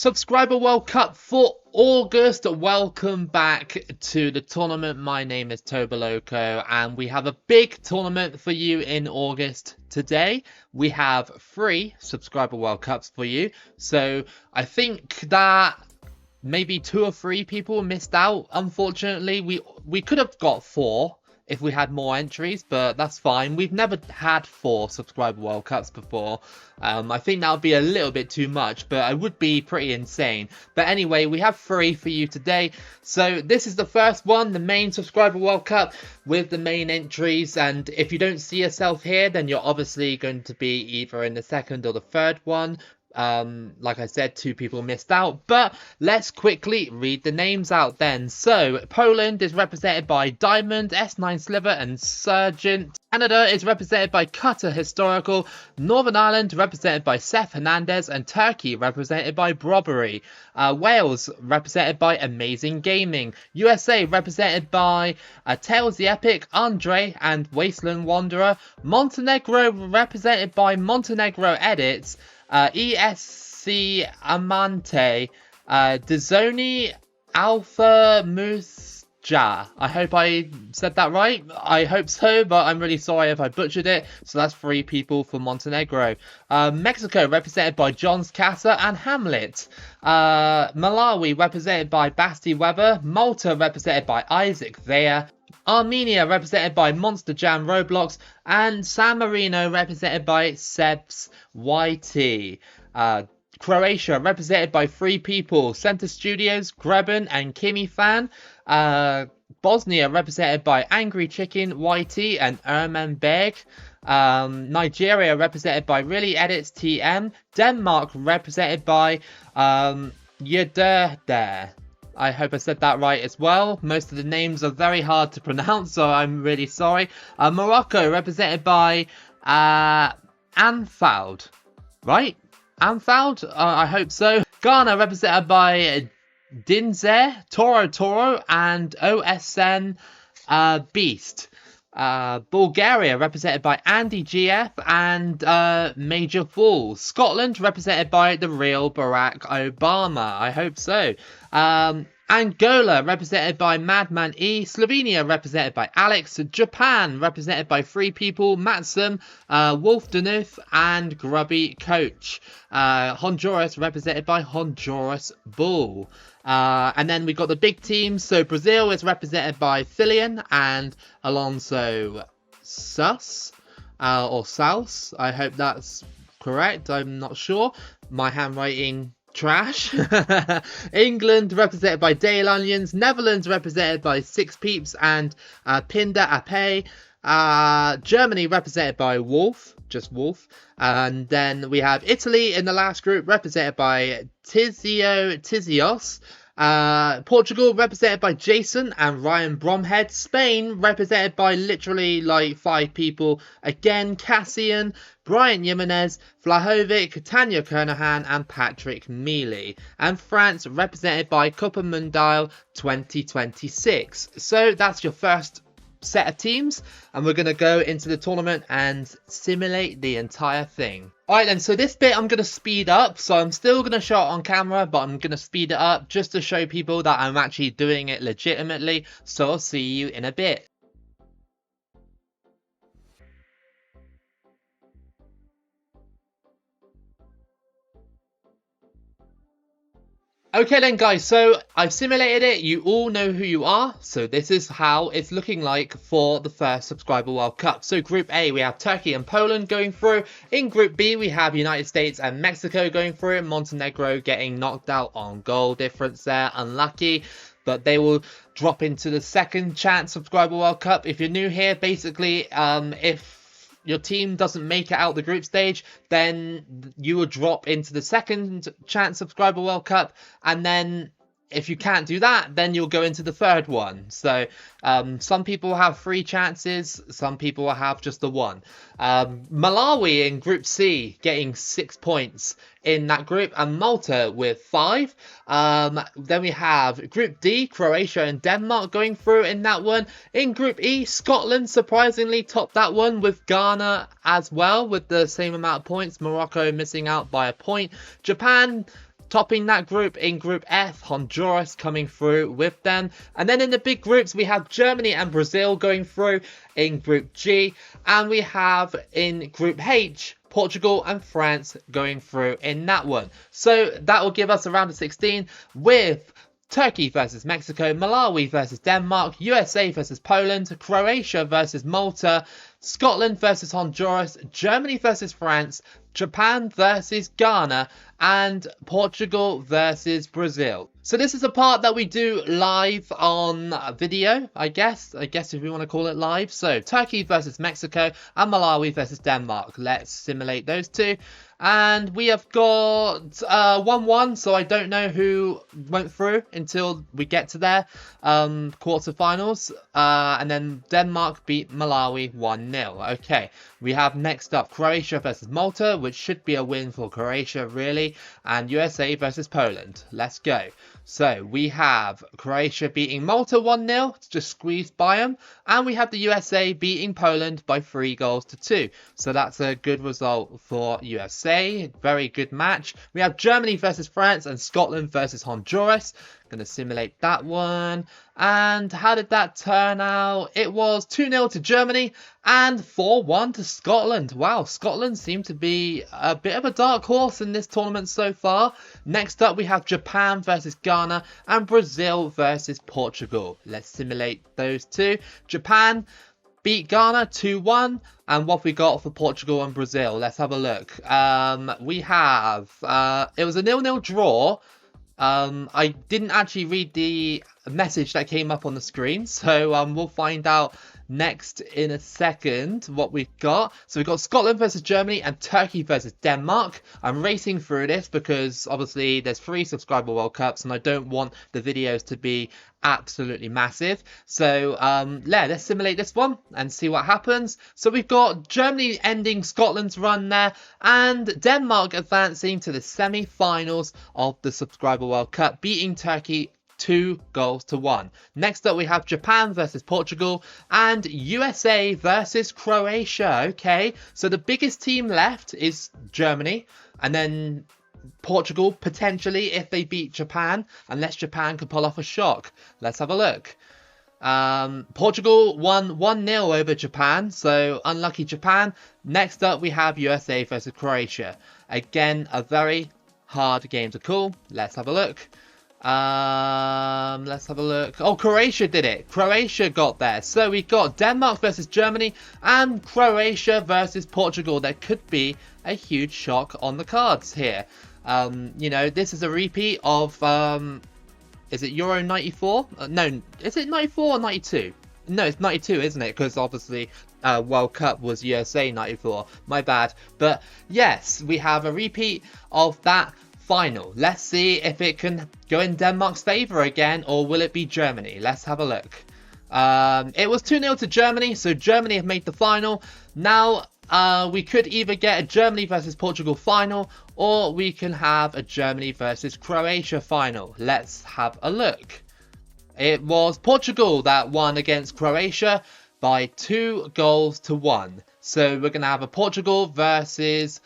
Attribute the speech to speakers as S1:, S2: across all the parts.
S1: Subscriber World Cup for August. Welcome back to the tournament. My name is Toboloco and we have a big tournament for you in August. Today we have 3 Subscriber World Cups for you. So I think that maybe 2 or 3 people missed out. Unfortunately, we could have got 4 if we had more entries, but that's fine. We've never had 4 Subscriber World Cups before. I think that would be a little bit too much, but it would be pretty insane. But anyway, we have 3 for you today. So this is the first one, the main Subscriber World Cup with the main entries. And if you don't see yourself here, then you're obviously going to be either in the second or the third one. Like I said, 2 people missed out, but let's quickly read the names out then. So Poland is represented by Diamond, S9 Sliver and Sergeant. Canada is represented by Cutter Historical, Northern Ireland represented by Seth Hernandez, and Turkey represented by Brobbery. Wales represented by Amazing Gaming. USA represented by Tails the Epic, Andre and Wasteland Wanderer. Montenegro represented by Montenegro Edits, ESC Amante, Dizoni Alpha Musja. I hope I said that right. I hope so, but I'm really sorry if I butchered it. So that's 3 people for Montenegro. Mexico represented by Johns Casa and Hamlet. Malawi represented by Basti Weber. Malta represented by Isaac Vea. Armenia represented by Monster Jam Roblox, and San Marino represented by Sebs YT. Croatia represented by 3 people, Center Studios, Greben and Kimi Fan. Bosnia represented by Angry Chicken YT and Erman Beg. Nigeria represented by Really Edits TM. Denmark represented by Yederde. I hope I said that right as well. Most of the names are very hard to pronounce, so I'm really sorry. Morocco represented by Anfald, right? Anfald? I hope so. Ghana represented by Dinze, Toro and OSN Beast. Bulgaria represented by Andy GF and Major Fool. Scotland represented by the real Barack Obama. I hope so. Angola represented by Madman E. Slovenia represented by Alex. Japan represented by 3 people, Matsum, Wolf Danuth and Grubby Coach. Honduras represented by Honduras Bull. And then we got the big teams. So Brazil is represented by Filian and Alonso Sus, or Saus. I hope that's correct. I'm not sure. My handwriting trash. England represented by Dale Onions. Netherlands represented by 6 Peeps and Pinda Ape. Germany represented by Wolf, just Wolf. And then we have Italy in the last group represented by Tizios. Portugal represented by Jason and Ryan Bromhead. Spain represented by literally like 5 people. Again, Cassian, Brian Jimenez, Flahovic, Tanya Kernahan and Patrick Mealy. And France represented by Copa Mundial 2026. So that's your first set of teams, and we're going to go into the tournament and simulate the entire thing. Alright then, so this bit I'm going to speed up, so I'm still going to show it on camera, but I'm going to speed it up just to show people that I'm actually doing it legitimately. So I'll see you in a bit. Okay then guys, so I've simulated it, you all know who you are, so this is how it's looking like for the first Subscriber World Cup. So Group A, we have Turkey and Poland going through. In Group B, we have United States and Mexico going through. Montenegro getting knocked out on goal difference there, unlucky. But they will drop into the second chance Subscriber World Cup. If you're new here, basically, if your team doesn't make it out the group stage, then you will drop into the second chance Subscriber World Cup, and then if you can't do that, then you'll go into the third one. So some people have 3 chances, some people will have just the 1. Malawi in Group C getting 6 points in that group, and Malta with 5. Then we have Group D, Croatia and Denmark going through in that one. In Group E, Scotland surprisingly topped that one with Ghana as well with the same amount of points. Morocco missing out by a point. Japan Topping that group in Group F, Honduras coming through with them. And then in the big groups, we have Germany and Brazil going through in Group G. And we have in Group H, Portugal and France going through in that one. So that will give us a round of 16 with Turkey versus Mexico, Malawi versus Denmark, USA versus Poland, Croatia versus Malta, Scotland versus Honduras, Germany versus France, Japan versus Ghana, and Portugal versus Brazil. So this is a part that we do live on video, I guess if we want to call it live. So Turkey versus Mexico and Malawi versus Denmark. Let's simulate those two. And we have got 1-1, so I don't know who went through until we get to their quarterfinals. And then Denmark beat Malawi 1-0. Okay, we have next up Croatia versus Malta, which should be a win for Croatia, really. And USA versus Poland. Let's go. So we have Croatia beating Malta 1-0, just squeezed by them. And we have the USA beating Poland by 3-2. So that's a good result for USA. Very good match. We have Germany versus France and Scotland versus Honduras. Going to simulate that one. And how did that turn out? It was 2-0 to Germany and 4-1 to Scotland. Wow, Scotland seemed to be a bit of a dark horse in this tournament so far. Next up, we have Japan versus Ghana and Brazil versus Portugal. Let's simulate those two. Japan beat Ghana 2-1. And what we got for Portugal and Brazil? Let's have a look. We have... it was a 0-0 draw. I didn't actually read the message that came up on the screen, so we'll find out next in a second what we've got. So we've got Scotland versus Germany and Turkey versus Denmark. I'm racing through this because obviously there's 3 subscriber World Cups and I don't want the videos to be absolutely massive. So let's simulate this one and see what happens. So we've got Germany ending Scotland's run there and Denmark advancing to the semi-finals of the subscriber World Cup, beating Turkey 2-1. Next up we have Japan versus Portugal and USA versus Croatia. Okay, so the biggest team left is Germany and then Portugal potentially if they beat Japan, unless Japan can pull off a shock. Let's have a look. Portugal won 1-0 over Japan, so unlucky Japan. Next up we have USA versus Croatia. Again, a very hard game to call. Let's have a look. Oh, Croatia did it. Croatia got there. So we got Denmark versus Germany and Croatia versus Portugal. There could be a huge shock on the cards here. You know, this is a repeat of, is it Euro 94? No, is it 94 or 92? No, it's 92, isn't it? Because obviously World Cup was USA 94. My bad. But yes, we have a repeat of that final. Let's see if it can go in Denmark's favour again, or will it be Germany? Let's have a look. It was 2-0 to Germany, so Germany have made the final. Now we could either get a Germany versus Portugal final, or we can have a Germany versus Croatia final. Let's have a look. It was Portugal that won against Croatia by 2-1. So we're going to have a Portugal versus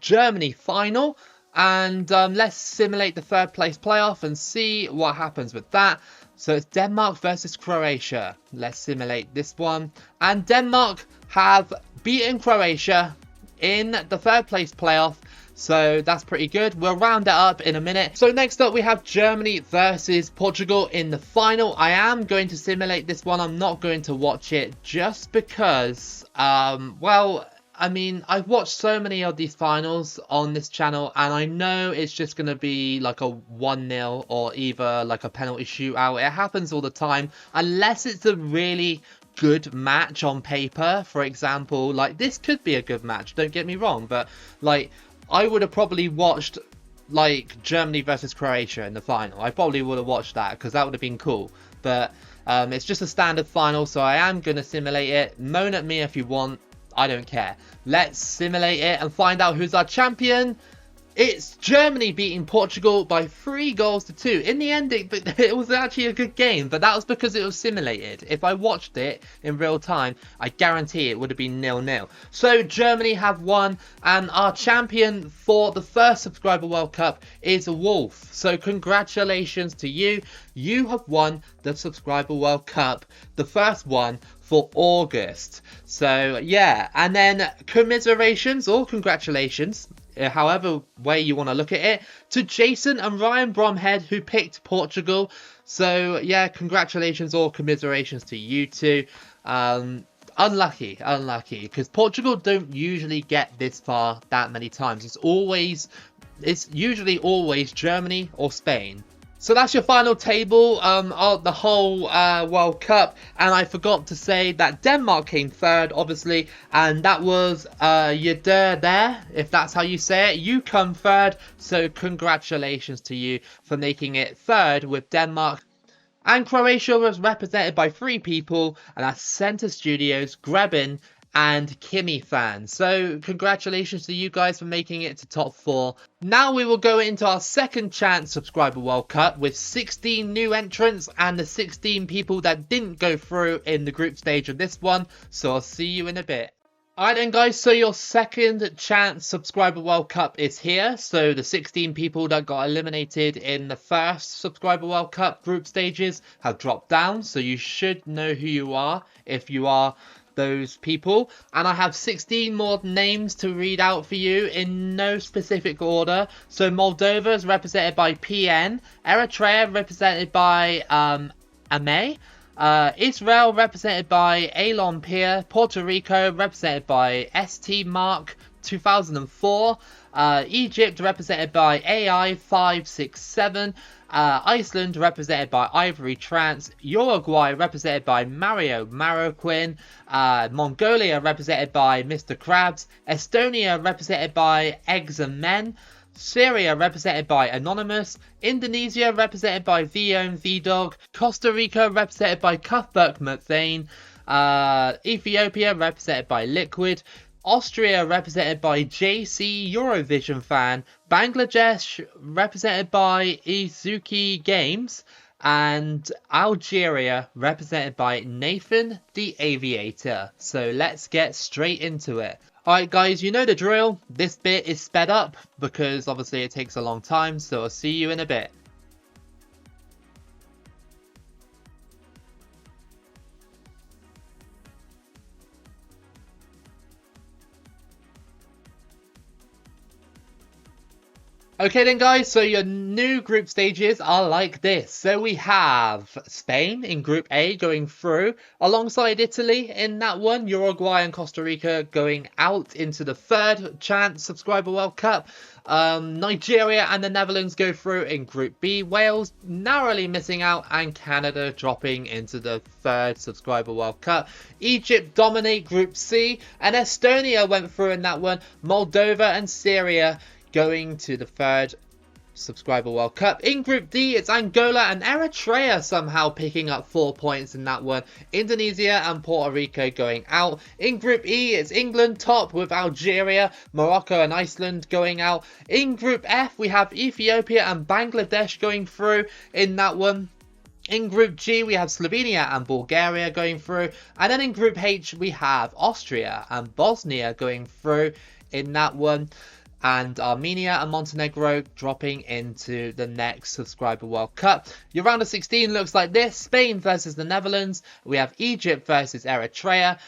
S1: Germany final. And let's simulate the third place playoff and see what happens with that. So it's Denmark versus Croatia. Let's simulate this one. And Denmark have beaten Croatia in the third place playoff. So that's pretty good. We'll round it up in a minute. So next up we have Germany versus Portugal in the final. I am going to simulate this one. I'm not going to watch it just because, well, I mean, I've watched so many of these finals on this channel and I know it's just going to be like a 1-0 or either like a penalty shootout. It happens all the time unless it's a really good match on paper. For example, like this could be a good match, don't get me wrong, but like I would have probably watched like Germany versus Croatia in the final. I probably would have watched that because that would have been cool. But it's just a standard final, so I am going to simulate it. Moan at me if you want. I don't care. Let's simulate it and find out who's our champion. It's Germany beating Portugal by 3 goals to 2. In the end, it was actually a good game, but that was because it was simulated. If I watched it in real time, I guarantee it would have been 0-0. So Germany have won, and our champion for the first Subscriber World Cup is Wolf. So congratulations to you. You have won the Subscriber World Cup, the first one for August. So yeah, and then commiserations or congratulations, however way you want to look at it, to Jason and Ryan Bromhead, who picked Portugal. So yeah, congratulations or commiserations to you two. Unlucky, because Portugal don't usually get this far that many times. It's usually always Germany or Spain. So that's your final table of the whole World Cup, and I forgot to say that Denmark came third, obviously, and that was there, if that's how you say it. You come third, so congratulations to you for making it third with Denmark. And Croatia was represented by 3 people, and that's Center Studios, Grebin, and Kimmy fans. So congratulations to you guys for making it to top 4. Now we will go into our second chance Subscriber World Cup with 16 new entrants and the 16 people that didn't go through in the group stage of this one. So I'll see you in a bit. Alright then guys, so your second chance Subscriber World Cup is here. So the 16 people that got eliminated in the first Subscriber World Cup group stages have dropped down. So you should know who you are if you are those people, and I have 16 more names to read out for you in no specific order. So Moldova is represented by PN, Eritrea represented by Ame, Israel represented by Alon Pier, Puerto Rico represented by ST Mark 2004, Egypt represented by AI 567, Iceland represented by Ivory Trance, Uruguay represented by Mario Maroquin, Mongolia represented by Mr. Krabs, Estonia represented by Eggs and Men, Syria represented by Anonymous, Indonesia represented by Vion Vdog, Costa Rica represented by Cuthbert McVeigh, Ethiopia represented by Liquid, Austria represented by JC Eurovision Fan, Bangladesh represented by Izuki Games, and Algeria represented by Nathan the Aviator. So let's get straight into it. Alright guys, you know the drill. This bit is sped up because obviously it takes a long time, so I'll see you in a bit. Okay then guys, so your new group stages are like this. So we have Spain in Group A going through, alongside Italy in that one, Uruguay and Costa Rica going out into the third chance Subscriber World Cup. Nigeria and the Netherlands go through in Group B, Wales narrowly missing out, and Canada dropping into the third Subscriber World Cup. Egypt dominate Group C, and Estonia went through in that one. Moldova and Syria going to the third Subscriber World Cup. In Group D, it's Angola and Eritrea somehow picking up 4 points in that one. Indonesia and Puerto Rico going out. In Group E, it's England top with Algeria, Morocco and Iceland going out. In Group F, we have Ethiopia and Bangladesh going through in that one. In Group G, we have Slovenia and Bulgaria going through. And then in Group H, we have Austria and Bosnia going through in that one. And Armenia and Montenegro dropping into the next Subscriber World Cup. Your round of 16 looks like this. Spain versus the Netherlands. We have Egypt versus Eritrea.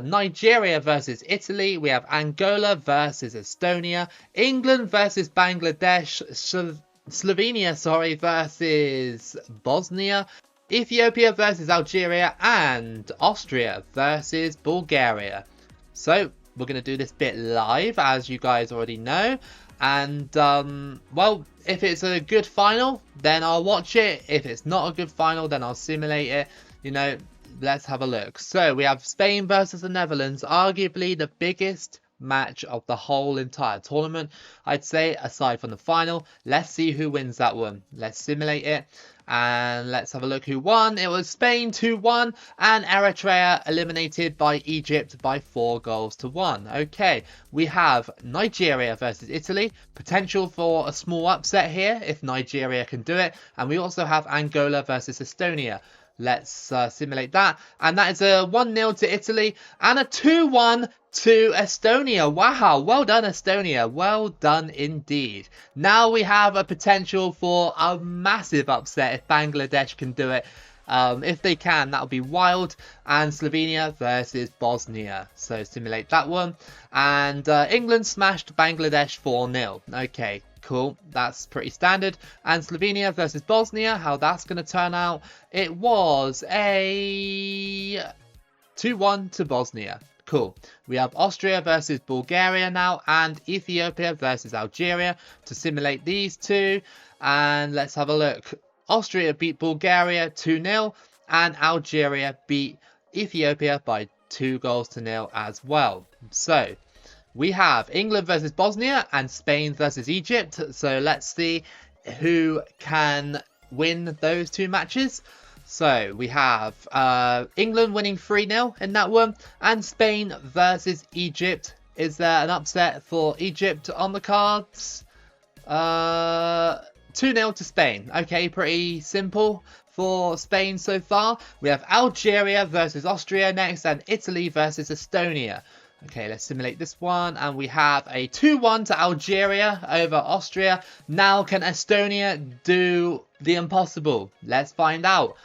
S1: Nigeria versus Italy. We have Angola versus Estonia. England versus Bangladesh. Slovenia, versus Bosnia. Ethiopia versus Algeria. And Austria versus Bulgaria. So we're going to do this bit live, as you guys already know. And, well, if it's a good final, then I'll watch it. If it's not a good final, then I'll simulate it. You know, let's have a look. So, we have Spain versus the Netherlands. Arguably the biggest match of the whole entire tournament, I'd say, aside from the final. Let's see who wins that one. Let's simulate it. And let's have a look who won. It was Spain 2-1 and Eritrea eliminated by Egypt by 4-1. Okay, we have Nigeria versus Italy. Potential for a small upset here if Nigeria can do it. And we also have Angola versus Estonia. Let's simulate that. And that is a 1-0 to Italy and a 2-1 to Estonia. Wow, well done Estonia, well done indeed. Now we have a potential for a massive upset if Bangladesh can do it. If they can, that'll be wild. And Slovenia versus Bosnia. So simulate that one. And England smashed Bangladesh 4-0. Okay, cool. That's pretty standard. And Slovenia versus Bosnia, how that's going to turn out. It was a 2-1 to Bosnia. Cool. We have Austria versus Bulgaria now and Ethiopia versus Algeria to simulate these two. And let's have a look. Austria beat Bulgaria 2-0 and Algeria beat Ethiopia by 2-0 as well. So we have England versus Bosnia and Spain versus Egypt. So let's see who can win those two matches. So we have England winning 3-0 in that one and Spain versus Egypt. Is there an upset for Egypt on the cards? 2-0 to Spain. Okay, pretty simple for Spain so far. We have Algeria versus Austria next and Italy versus Estonia. Okay, let's simulate this one. And we have a 2-1 to Algeria over Austria. Now, can Estonia do the impossible? Let's find out.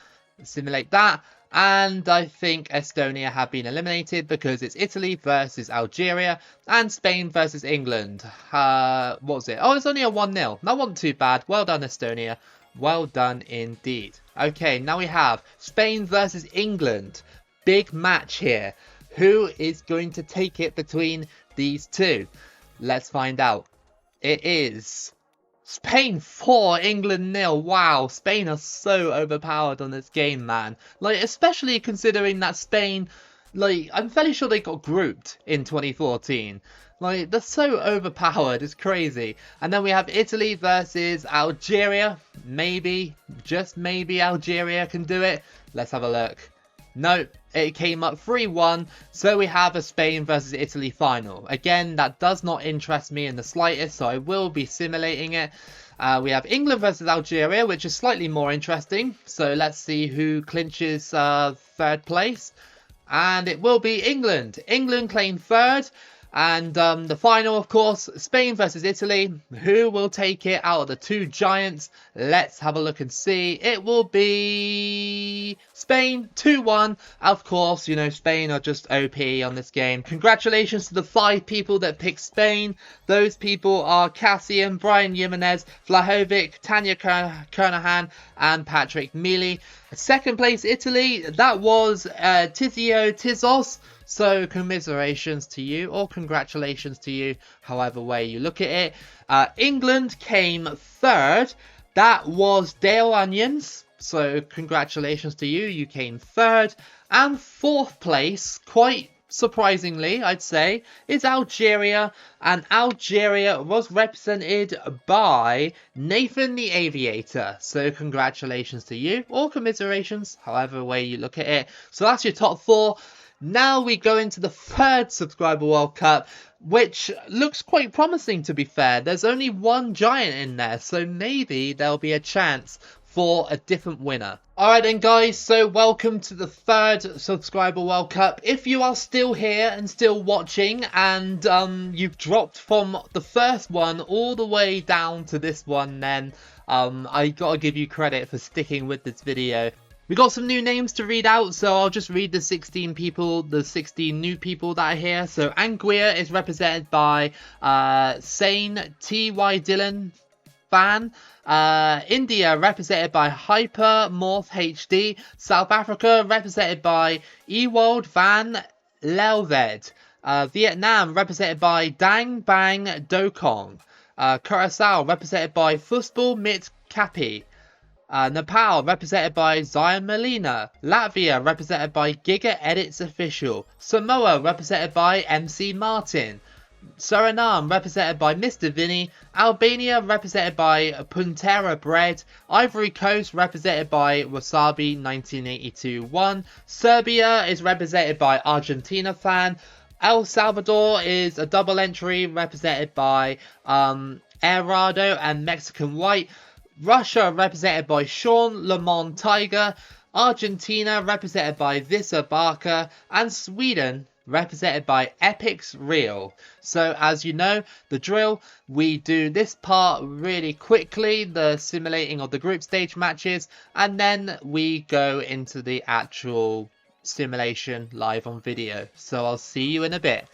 S1: Simulate that. And I think Estonia have been eliminated because it's Italy versus Algeria and Spain versus England. What was it? Oh, it's only a 1-0. That wasn't too bad. Well done, Estonia. Well done indeed. Okay, now we have Spain versus England. Big match here. Who is going to take it between these two? Let's find out. It is Spain 4, England 0. Wow, Spain are so overpowered on this game, man. Like, especially considering that Spain, like, I'm fairly sure they got grouped in 2014. Like, they're so overpowered, it's crazy. And then we have Italy versus Algeria. Maybe, just maybe Algeria can do it. Let's have a look. No, it came up 3-1, so we have a Spain versus Italy final. Again, that does not interest me in the slightest, so I will be simulating it. We have England versus Algeria, which is slightly more interesting. So let's see who clinches third place. And it will be England. England claim third. And the final, of course, Spain versus Italy. Who will take it out of the two giants? Let's have a look and see. It will be Spain 2-1. Of course, you know, Spain are just OP on this game. Congratulations to the 5 people that picked Spain. Those people are Cassian, Brian Jimenez, Vlahovic, Tanya Kernahan, and Patrick Mealy. Second place, Italy. That was Tizio Tizos. So commiserations to you, or congratulations to you, however way you look at it. England came third. That was Dale Onions. So congratulations to you. You came third. And fourth place, quite surprisingly, I'd say, is Algeria. And Algeria was represented by Nathan the Aviator. So congratulations to you, or commiserations, however way you look at it. So that's your top 4. Now we go into the third Subscriber World Cup, which looks quite promising, to be fair. There's only one giant in there, so maybe there'll be a chance for a different winner. Alright then guys, so welcome to the third Subscriber World Cup. If you are still here and still watching and you've dropped from the first one all the way down to this one, then I gotta give you credit for sticking with this video. We got some new names to read out, so I'll just read the 16 people, the 16 new people that are here. So Anguilla is represented by Sane T.Y. Dillon Fan. India represented by Hyper Morph HD. South Africa represented by Ewald Van Lelved. Vietnam represented by Dang Bang Dokong. Curacao represented by Fusbal Mit Kapi. Nepal represented by Zion Molina. Latvia represented by Giga Edits Official. Samoa represented by MC Martin. Suriname represented by Mr. Vinny, Albania represented by Puntera Bread, Ivory Coast represented by Wasabi 1982-1, Serbia is represented by Argentina Fan, El Salvador is a double entry represented by Errado and Mexican White, Russia represented by Sean Lemon Tiger, Argentina represented by Visa Barker, and Sweden represented by Epix Real. So as you know, the drill, we do this part really quickly, the simulating of the group stage matches, and then we go into the actual simulation live on video. So I'll see you in a bit.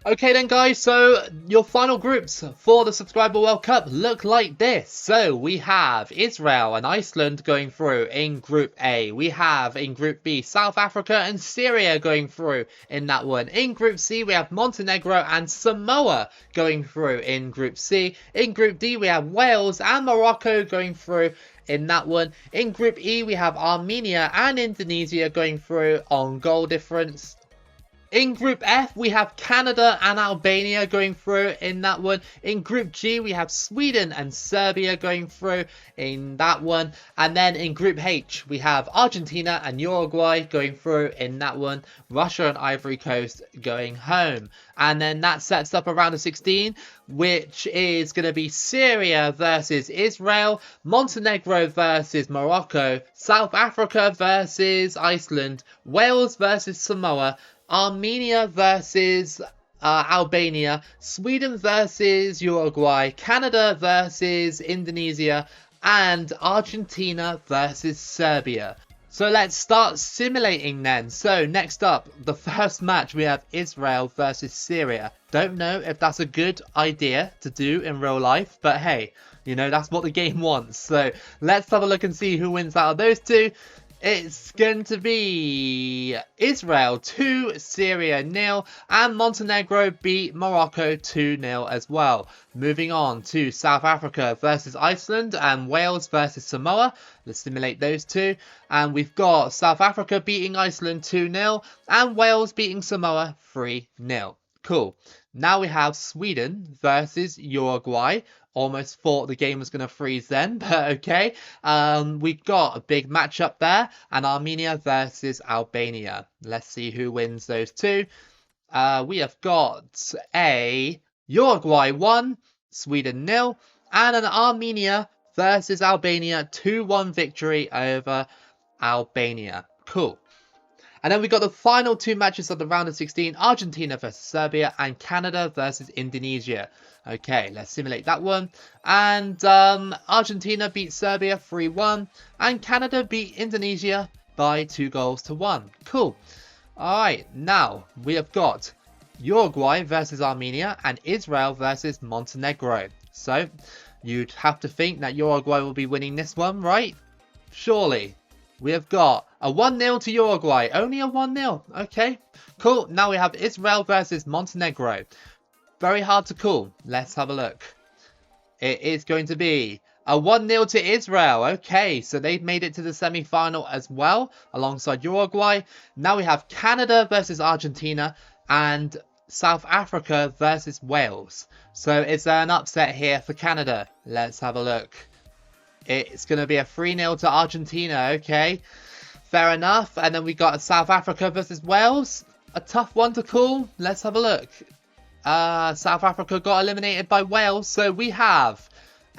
S1: Okay then guys, so your final groups for the Subscriber World Cup look like this. So we have Israel and Iceland going through in Group A. We have in Group B South Africa and Syria going through in that one. In Group C we have Montenegro and Samoa going through in Group C. In Group D we have Wales and Morocco going through in that one. In Group E we have Armenia and Indonesia going through on goal difference. In Group F, we have Canada and Albania going through in that one. In Group G, we have Sweden and Serbia going through in that one. And then in Group H, we have Argentina and Uruguay going through in that one. Russia and Ivory Coast going home. And then that sets up a round of 16, which is going to be Syria versus Israel, Montenegro versus Morocco, South Africa versus Iceland, Wales versus Samoa, Armenia versus Albania, Sweden versus Uruguay, Canada versus Indonesia, and Argentina versus Serbia. So let's start simulating then. So next up, the first match, we have Israel versus Syria. Don't know if that's a good idea to do in real life, but hey, you know, that's what the game wants. So let's have a look and see who wins out of those two. It's going to be Israel 2, Syria 0, and Montenegro beat Morocco 2-0 as well. Moving on to South Africa versus Iceland and Wales versus Samoa. Let's simulate those two. And we've got South Africa beating Iceland 2-0 and Wales beating Samoa 3-0. Cool. Now we have Sweden versus Uruguay. Almost thought the game was going to freeze then, but okay. We've got a big matchup there, and Armenia versus Albania. Let's see who wins those two. We have got a Uruguay 1, Sweden 0, and an Armenia versus Albania 2-1 victory over Albania. Cool. And then we got the final two matches of the round of 16, Argentina versus Serbia and Canada versus Indonesia. Okay, let's simulate that one. And Argentina beat Serbia 3-1 and Canada beat Indonesia by 2-1. Cool. Alright, now we have got Uruguay versus Armenia and Israel versus Montenegro. So you'd have to think that Uruguay will be winning this one, right? Surely. We have got a 1-0 to Uruguay. Only a 1-0. Okay, cool. Now we have Israel versus Montenegro. Very hard to call. Let's have a look. It is going to be a 1-0 to Israel. Okay, so they've made it to the semi-final as well, alongside Uruguay. Now we have Canada versus Argentina and South Africa versus Wales. So is there an upset here for Canada? Let's have a look. It's going to be a 3-0 to Argentina, okay. Fair enough. And then we got South Africa versus Wales. A tough one to call. Let's have a look. South Africa got eliminated by Wales. So we have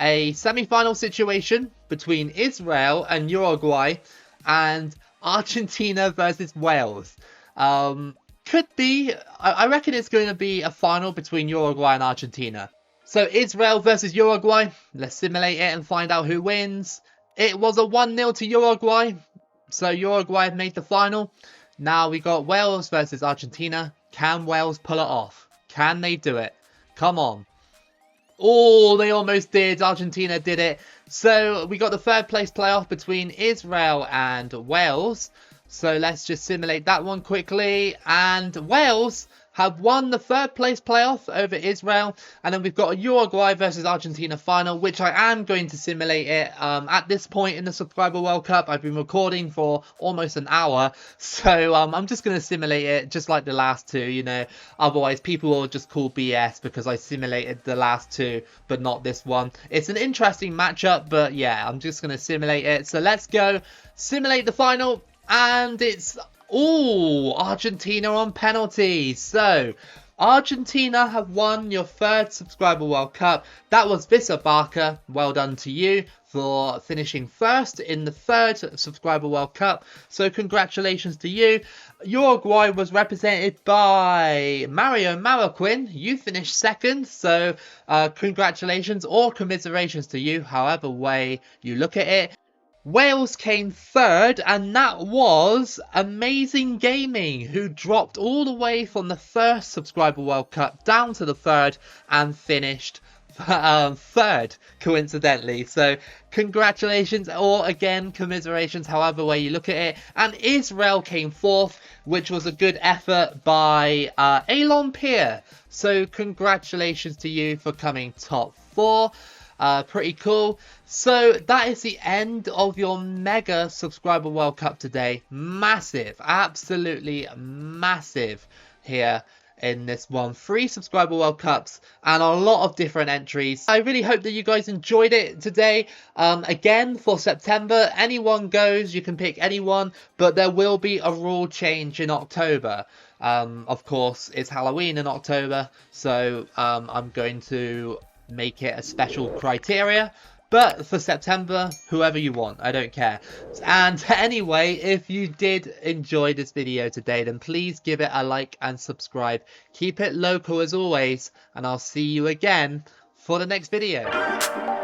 S1: a semi-final situation between Israel and Uruguay and Argentina versus Wales. Could be, I reckon it's going to be a final between Uruguay and Argentina. So Israel versus Uruguay, let's simulate it and find out who wins. It was a 1-0 to Uruguay, so Uruguay have made the final. Now we got Wales versus Argentina. Can Wales pull it off? Can they do it? Come on. Oh, they almost did. Argentina did it. So we got the third place playoff between Israel and Wales. So let's just simulate that one quickly. And Wales have won the third place playoff over Israel, and then we've got a Uruguay versus Argentina final, which I am going to simulate it. At this point in the Subscriber World Cup, I've been recording for almost an hour, so I'm just going to simulate it just like the last two, you know. Otherwise people will just call BS because I simulated the last two but not this one. It's an interesting matchup, but yeah, I'm just going to simulate it. So let's go simulate the final, and it's Argentina on penalties. So Argentina have won your third Subscriber World Cup. That was Vissa Barker. Well done to you for finishing first in the third Subscriber World Cup. So congratulations to you. Uruguay was represented by Mario Marroquin. You finished second, so congratulations or commiserations to you, however way you look at it. Wales came third, and that was Amazing Gaming, who dropped all the way from the first Subscriber World Cup down to the third and finished third, coincidentally. So congratulations, or again commiserations, however way you look at it. And Israel came fourth, which was a good effort by Alon Pier. So congratulations to you for coming top four. Pretty cool. So that is the end of your mega Subscriber World Cup today. Massive, absolutely massive here in this one. 3 Subscriber World Cups and a lot of different entries. I really hope that you guys enjoyed it today. Again, for September, anyone goes, you can pick anyone, but there will be a rule change in October. Of course, it's Halloween in October, so I'm going to make it a special criteria, but for September, whoever you want, I don't care. And anyway, if you did enjoy this video today, then please give it a like and subscribe. Keep it local as always, and I'll see you again for the next video.